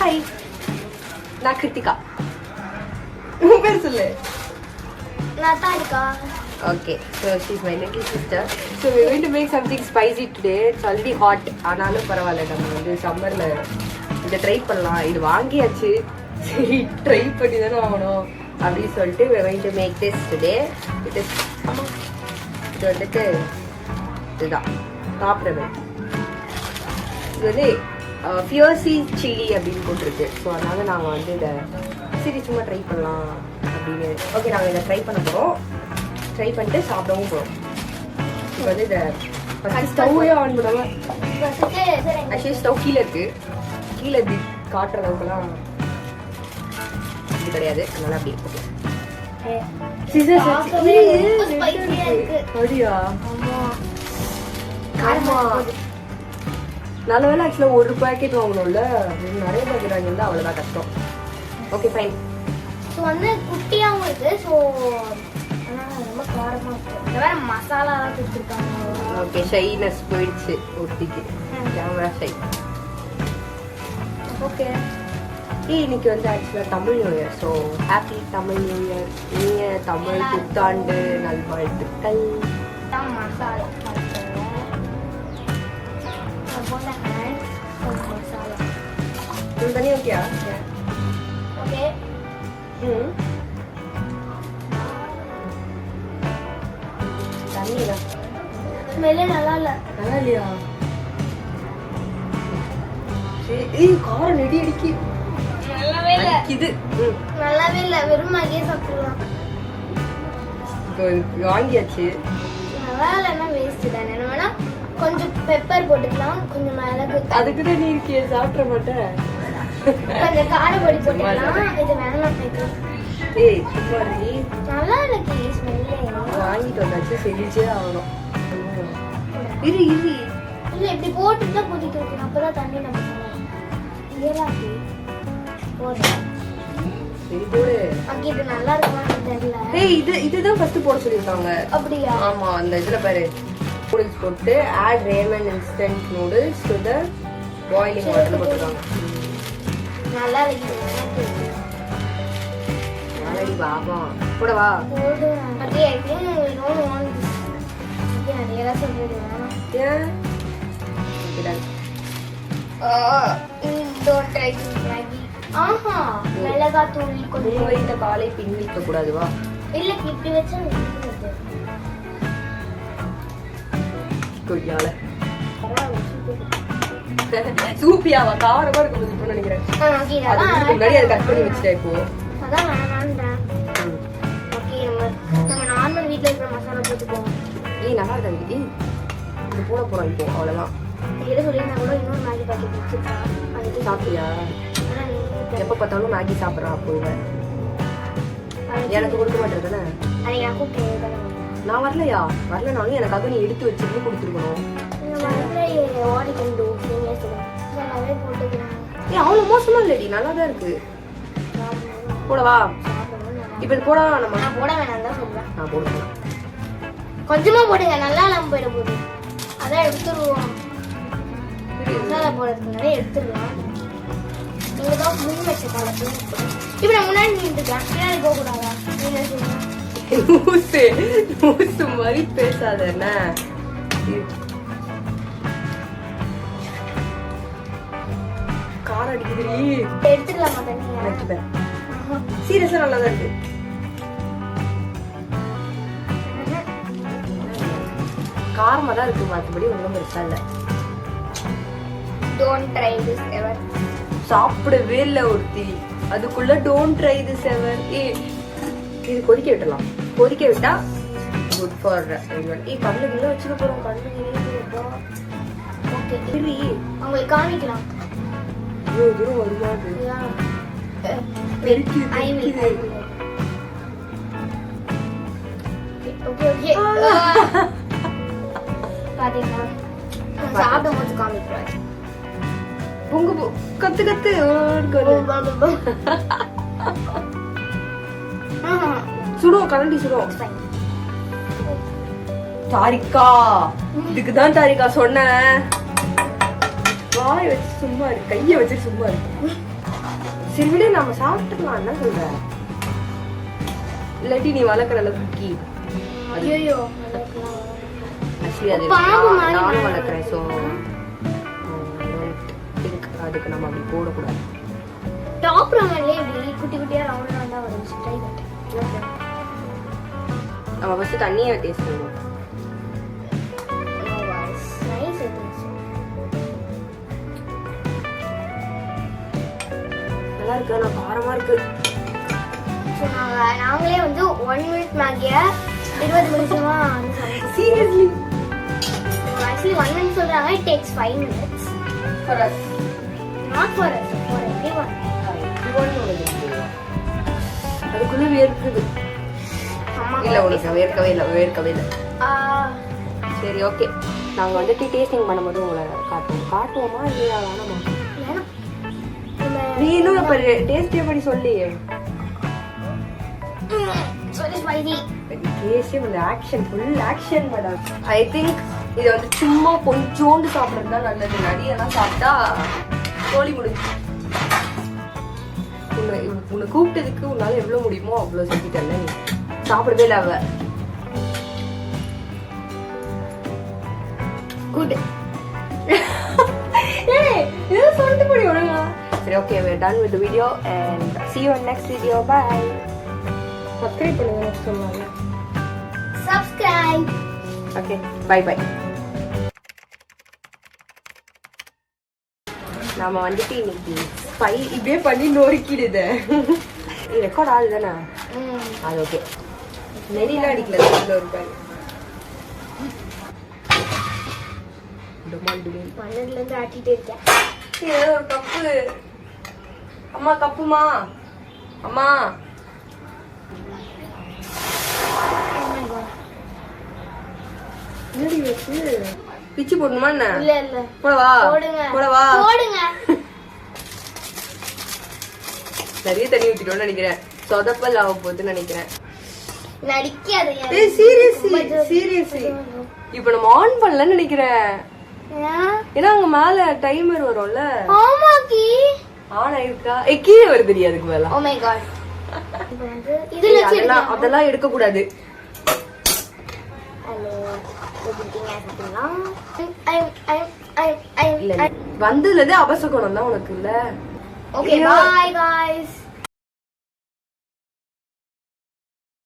Hi, நான் கிருத்திகா. உன் பேர் சொல்லு. நான் Tharika. Okay, so she's my little sister. So we're going to make something spicy today. It's already hot. ஆனாலும் பரவாயில்ல, நம்ம வந்து சம்மர்ல இதை ட்ரை பண்ணலாம். இது வாங்கியாச்சு, சரி ட்ரை பண்ணி தானே ஆகணும் அப்படின்னு சொல்லிட்டு we're going to make this today. இது வந்துட்டு இதுதான் டாப் ரெவல். இது வந்து ஃபியர்சி சில்லி அப்படின்னு போட்டிருக்கு. ஸோ அதனால நாங்கள் வந்து இதை சரி சும்மா ட்ரை பண்ணலாம் அப்படின்னு. ஓகே, நாங்கள் இதை ட்ரை பண்ண போகிறோம். ட்ரை பண்ணிட்டு சாப்பிடவும் போகிறோம். இப்போ வந்து இதை ஃபஸ்ட்டு ஸ்டவ்வே ஆன் பண்ணுவாங்க. ஆக்சுவலி ஸ்டவ் கீழே இருக்குது. கீழே இப்படி காட்டுற அளவுக்குலாம் இது கிடையாது. அதனால அப்படி ஓகே. அப்படியா? நல்ல வேலை. ஆக்சுவலாக ஒரு பேக்கெட் வாங்கணும்ல, நிறைய பேக்கெட் வாங்கியிருந்தா அவ்வளோதான் கஷ்டம். Okay fine. ஸோ வந்து குட்டியாகவும் இருக்குது. ஸோ ரொம்ப காரமாக இருக்குது. வேற மசாலாலாம் கொடுத்துருக்காங்க. ஓகே, ஷைனஸ் போயிடுச்சு ஒட்டிக்கு. Camera shy. ஓகே, இன்னைக்கு வந்து ஆக்சுவலாக Tamil new year. So happy Tamil new year. நீங்கள் தமிழ் புத்தாண்டு நல்வாழ்த்துக்கள். மசாலா தனி ஓகேயா? ஓகே. தண்ணியா? ஸ்மெல்லே நல்லா இல்லை. நல்லா இல்லையா? சரி, காரம் நெடி அடிக்கி. நல்லாவே இல்லை. இது நல்லாவே இல்லை. வெறும் மேகியே சாப்பிடலாம். வாங்கியாச்சு. நல்லா இல்லைன்னா வேஸ்ட் தானே. என்ன வேணா கொஞ்சம் பெப்பர் போட்டுக்கலாம், கொஞ்சம் மிளகு. அதுக்குதான் நீ இருக்கிய சாப்பிட மாட்டேன். கொஞ்சம் காரப்பொடி போட்டுக்கலாம். இது வேணாம். ஏய் சும்மா நீ நல்லா இருக்கு ஸ்மெல்லே. வாங்கிட்டு வந்தாச்சு, செஞ்சே ஆகணும். இரு இரு இல்ல, இப்படி போட்டுட்டு தான் கொதிக்க வைக்கணும். அப்பதான் தண்ணி நம்ம ஏலாக்கி போடுறோம். சரி போடு. அங்கே இது நல்லா இருக்குமான்னு தெரியல. ஏய் இதுதான் ஃபர்ஸ்ட் போட சொல்லிருக்காங்க. அப்படியா? ஆமா, அந்த இதுல பாரு நூடுல்ஸ் போட்டு add ramen instant noodles to the boiling water போட்டுருக்காங்க. நல்லா இருக்கு. நாளைக்கு பாபா போடவா? போடு. அப்படியே ஐ டோன்ட் வாண்ட் திஸ். நிறைய எல்லாம் சொல்றது வேணாம். ஏன்? ஓகேதான். Don't try to Maggi. ஆஹா, மிளகா தூள் கொஞ்சம் வைத்த காலை பின் வைக்க கூடாது வா. இல்ல, இப்படி வச்சா நிக்குது. கொய்யால சூப்பியாவா? காரமா இருக்கு இப்போ நினைக்கிறேன். அதுக்கு முன்னாடி அதை கட் பண்ணி வச்சுட்டேன். இப்போ அதான் வேணான்றேன். ஓகே, நம்ம நார்மல் வீட்ல இருக்கிற மசாலா போட்டுப்போம். ஏய் நல்லா இருக்கு. ஏய் இது போட போறோம் இப்போ, அவ்வளவுதான். எது சொல்லியிருந்தா கூட இன்னொரு மேகி பாக்கெட் வச்சுட்டா. அதுக்கு சாப்பிட்டியா? எப்ப பார்த்தாலும் மேகி சாப்பிட்றா. அப்போ எனக்கு கொடுக்க மாட்டேன். அது எனக்கும் தேவை. நான் வரலையா? வரலனாலும் எனக்காக நீ எடுத்து வச்சிருந்து கொடுத்துருக்கணும். ஏய் அவ்வளோ மோசமா இல்லடி, நல்லா தான் இருக்கு. போடவா? இப்போ இது போடவா? நம்ம போட வேணாம் தான் சொல்றேன். நான் போடுறேன். கொஞ்சமா போடுங்க, நல்லா இல்லாம போயிட போகுது. அதான் எடுத்துருவோம். மசாலா போடுறதுக்கு நிறைய எடுத்துடலாம். நீங்க தான் முன் வச்ச காலத்து. இப்ப நான் முன்னாடி நின்றுக்கலாம். பின்னாடி போக கூடாதா? நீங்க சொல்லுங்க. ஊசு மாதிரி பேசாத. என்ன காரம் அடிக்குதுடி. எடுத்துக்கலாமா தண்ணி? சீரியஸா நல்லா தான் இருக்கு. காரமா தான் இருக்கு, மற்றபடி ஒன்றும் பெருசா இல்லை. டோன்ட் ட்ரை திஸ் எவர். சாப்பிடவே இல்லை ஒருத்தி, அதுக்குள்ள டோன்ட் ட்ரை திஸ் எவர். இது கொதிக்க விட்டுலாம். கொதிக்க விட்டா குட் ஃபார் எவ்ரிவன். கடலை கிள்ள வச்சுக்க போறோம். கடலை கிள்ள ஓகே, சரி உங்களுக்கு காமிக்கலாம். இவ்வளவு தூரம் வருமா? பாத்தீங்களா? சாப்பிடும் போது காமிக்கிறேன். பொங்கு கத்து கத்து சுடும். கரண்டி சுடும். தாரிகா, இதுக்குதான் தாரிகா சொன்னேன். வாய் வச்சு சும்மா இருக்கு, கைய வச்சு சும்மா இருக்கு. சரி விட நம்ம சாப்பிட்டுக்கலாம், என்ன சொல்ற? இல்லாட்டி நீ வளர்க்குற குக்கி ஐயோ ஆக்சுவலி அது நானும் வளர்க்குறேன். ஸோ அதுக்கு நம்ம அப்படி போடக்கூடாது. டாப் ரவுண்ட்லயே இப்படி குட்டி குட்டியா ரவுண்ட் ரவுண்டா வரும். ட்ரை பண்ணு. நம்ம ஃபர்ஸ்ட் தண்ணியை டேஸ்ட் பண்ணுவோம். நைஸ். நல்லா இருக்கு, ஆனால் காரமா இருக்கு. நாங்களே வந்து 1 மினிட் மேகிய 20 நிமிஷமா சீரியஸ்லி ஆக்சுவலி 1 மினிட் சொல்றாங்க. It takes 5 minutes for us, not for us, for everyone. அதுக்குள்ள வேர்க்குது. இல்ல உனக்கு வேர்க்கவே இல்லை. சரி ஓகே, நாங்க வந்துட்டு டேஸ்டிங் பண்ணும்போது உங்களை காட்டுவோமா இல்லையா? வேணாமா? நீ இன்னும் இப்ப டேஸ்ட் எப்படி சொல்லி action, full action madam. I think இது வந்து சும்மா கொஞ்சோண்டு சாப்பிட்றது தான் நல்லது. நிறைய எல்லாம் சாப்பிட்டா கோழி முடிஞ்சு. உன்னை கூப்பிட்டதுக்கு உன்னால எவ்வளவு முடியுமோ அவ்வளவு செஞ்சுட்டல. நீ சாப்பிடவே இல்லை. அவ குட் சொல்லிட்டு போடி ஒழுங்கா. சரி okay, we are done with the video and see you in next video. Bye. Subscribe பண்ணுங்க next சொன்னாங்க. Subscribe. Okay, bye bye. நாம வந்துட்டு இன்னைக்கு ஸ்பை இப்படியே பண்ணி நொறுக்கிடுது. ரெக்கார்ட் ஆகுது தானே? அது ஓகே. நெடிலாம் அடிக்கல, இருக்காங்க. பன்னெண்டுல இருந்து ஆட்டிட்டே இருக்கேன். ஒரு கப்பு. அம்மா கப்புமா? அம்மா பிச்சு போடணுமா என்ன? இல்ல இல்ல போடவா? போடவா? போடுங்க. நிறைய தண்ணி ஊத்திட்டோம்னு நினைக்கிறேன். சொதப்பல் ஆக போகுதுன்னு நினைக்கிறேன். நடிக்காதீங்க. சீரியஸ்லி இப்ப நம்ம ஆன் பண்ணலன்னு நினைக்கிறேன். ஏன்னா அங்க மேல டைமர் வரும்ல. ஆமாக்கி ஆன் ஆயிருக்கா? கீழே வருது. அதுக்கு மேல ஓ மை காட். இப்போ வந்து இதுல அதெல்லாம் எடுக்க கூடாது. ஹலோ எப்படிங்க சாப்பிடலாம்? இல்ல வந்ததுல இருந்து அபசகுணம் தான் உனக்கு இல்ல. Okay bye guys.